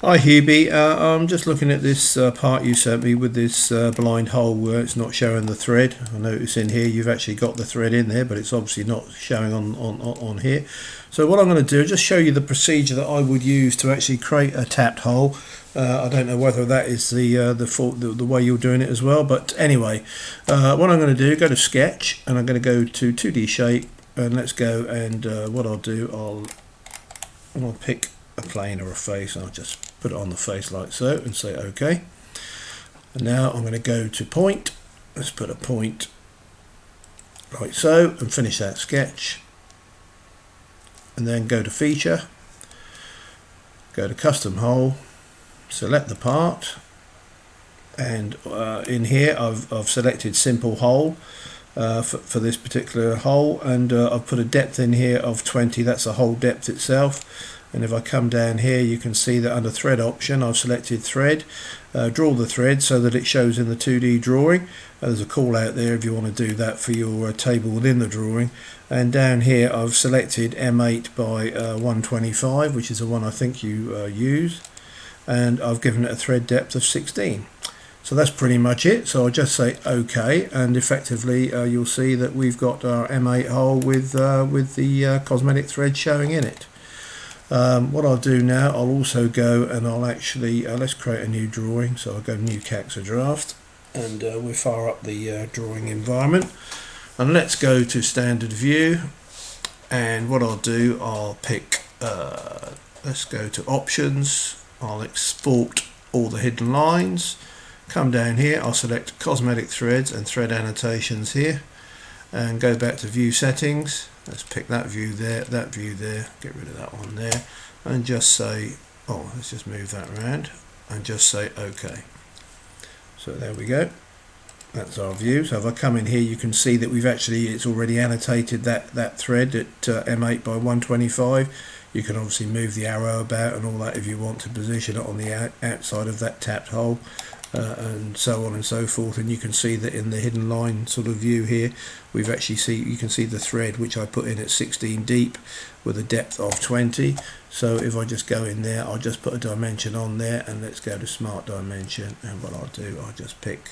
Hi Hubie, I'm just looking at this part you sent me with this blind hole where it's not showing the thread. I notice in here you've actually got the thread in there, but it's obviously not showing on here. So what I'm going to do is just show you the procedure that I would use to actually create a tapped hole. I don't know whether that is the way you're doing it as well, but anyway, what I'm going to do, go to Sketch, and I'm going to go to 2D Shape, and let's go, and what I'll do, I'll pick a plane or a face, and I'll just put it on the face like so and say OK. And now I'm going to go to point. Let's put a point like so and finish that sketch, and then go to feature, go to custom hole, select the part, and in here I've selected simple hole for this particular hole, and I've put a depth in here of 20. That's the hole depth itself. And if I come down here, you can see that under thread option I've selected thread, draw the thread so that it shows in the 2D drawing. There's a call out there if you want to do that for your table within the drawing. And down here I've selected M8 by 125, which is the one I think you use, and I've given it a thread depth of 16. So that's pretty much it. So I'll just say OK, and effectively you'll see that we've got our M8 hole with the cosmetic thread showing in it. What I'll do now, I'll also go and I'll actually let's create a new drawing. So I'll go new Caxa draft, and we'll fire up the drawing environment, and let's go to standard view. And what I'll do, I'll pick let's go to options, I'll export all the hidden lines, come down here, I'll select cosmetic threads and thread annotations here, and go back to view settings. Let's pick that view there, get rid of that one there, and just say, oh, let's just move that around and just say OK. So there we go, that's our view. So if I come in here, you can see that it's already annotated that thread at M8 by 125. You can obviously move the arrow about and all that if you want to position it on the outside of that tapped hole. And so on and so forth, and you can see that in the hidden line sort of view here, you can see the thread which I put in at 16 deep with a depth of 20. So if I just go in there, I'll just put a dimension on there, and let's go to smart dimension, and what I'll do, I'll just pick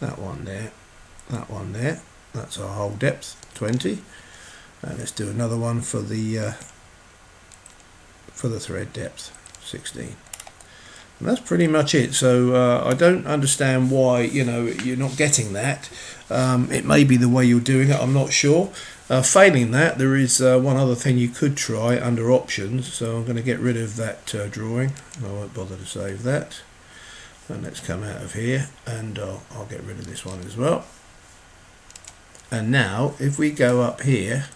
that one there, that's our hole depth 20, and let's do another one for the thread depth 16. And that's pretty much it. So I don't understand why you're not getting that. It may be the way you're doing it, I'm not sure. Failing that, there is one other thing you could try under options. So I'm going to get rid of that drawing. I won't bother to save that. And let's come out of here, and I'll get rid of this one as well. And now if we go up here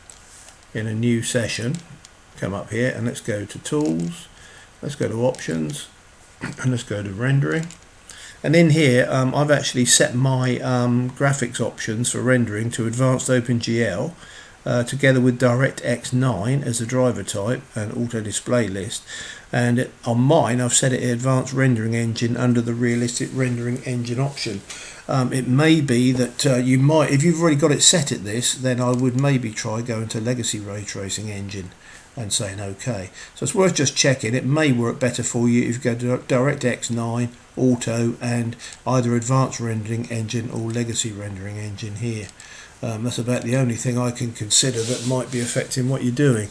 in a new session, come up here and let's go to tools, let's go to options, and let's go to rendering, and in here I've actually set my graphics options for rendering to advanced OpenGL together with DirectX 9 as a driver type and auto display list, and on mine I've set it advanced rendering engine under the realistic rendering engine option. It may be that you might, if you've already got it set at this, then I would maybe try going to legacy ray tracing engine and saying OK. So it's worth just checking. It may work better for you if you go to DirectX 9 auto and either advanced rendering engine or legacy rendering engine here. That's about the only thing I can consider that might be affecting what you're doing.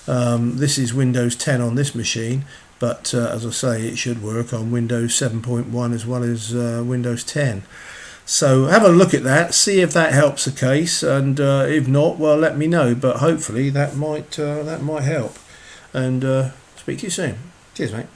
This is Windows 10 on this machine, but as I say, it should work on Windows 7.1 as well as Windows 10. So have a look at that, see if that helps the case, and if not, well, let me know. But hopefully that might help. And speak to you soon. Cheers, mate.